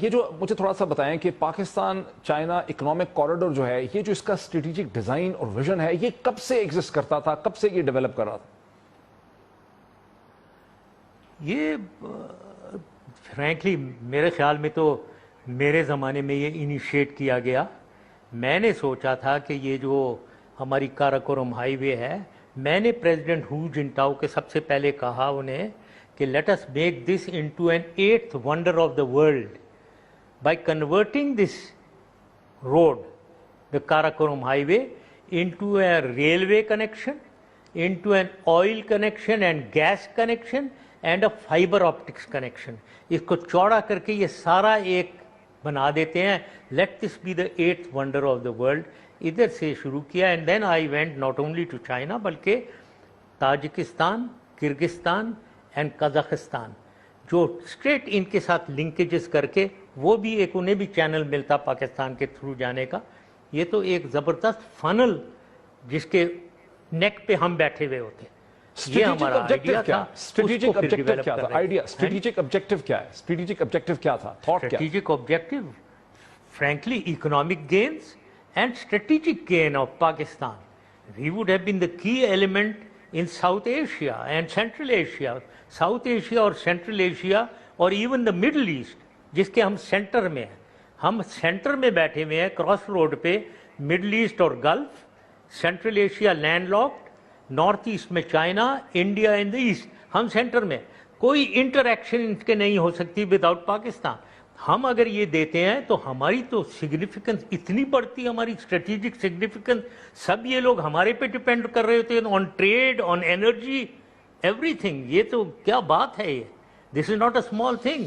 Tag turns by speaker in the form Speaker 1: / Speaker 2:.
Speaker 1: یہ جو مجھے تھوڑا سا بتائیں کہ پاکستان چائنا اکنامک کوریڈور جو ہے، یہ جو اس کا اسٹریٹجک ڈیزائن اور ویژن ہے، یہ کب سے ایگزسٹ کرتا تھا، کب سے یہ ڈیولپ کر رہا تھا؟
Speaker 2: یہ فرینکلی میرے خیال میں تو میرے زمانے میں یہ انیشیٹ کیا گیا. میں نے سوچا تھا کہ یہ جو ہماری کاراکورم ہائی وے ہے، میں نے پریزیڈنٹ ہو جنٹاؤ کے سب سے پہلے کہا انہیں کہ let us make this into an 8th wonder of the world by converting this road, the Karakoram highway, into a railway connection, into an oil connection and gas connection and a fiber optics connection. اس کو چوڑا کر کے یہ سارا ایک بنا دیتے ہیں. let this be the 8th wonder of the world. ادھر سے شروع کیا and then I went not only to China بلکہ تاجکستان، کرگستان and قزاقستان جو اسٹریٹ ان کے ساتھ لنکیجز کر کے وہ بھی ایک انہیں بھی چینل ملتا پاکستان کے تھرو جانے کا. یہ تو ایک زبردست فنل جس کے نیک پہ ہم بیٹھے ہوئے ہوتے. یہ ہمارا آئیڈیا تھا.
Speaker 1: اسٹریٹجک آبجیکٹو کیا تھا؟ آئیڈیا اسٹریٹجک آبجیکٹو کیا ہے؟ اسٹریٹجک آبجیکٹو کیا تھا؟ تھاٹ کیا؟
Speaker 2: Strategic objective frankly economic gains and strategic gain of Pakistan. We would have been the key element in South Asia and Central Asia. South Asia اور Central Asia اور even the Middle East جس کے ہم centre میں ہیں. ہم centre میں بیٹھے ہوئے ہیں کراس روڈ پہ. مڈل ایسٹ اور gulf, central Asia land locked, north east میں China, India in the east. ہم سینٹر میں کوئی انٹریکشن ان کے نہیں ہو سکتی وداؤٹ پاکستان. ہم اگر یہ دیتے ہیں تو ہماری تو سگنیفیکنس اتنی بڑھتی ہے، ہماری اسٹریٹجک سگنیفیکنس. سب یہ لوگ ہمارے پہ ڈپینڈ کر رہے ہوتے ہیں on trade, on energy, everything. یہ تو کیا بات ہے، یہ this is not a small thing.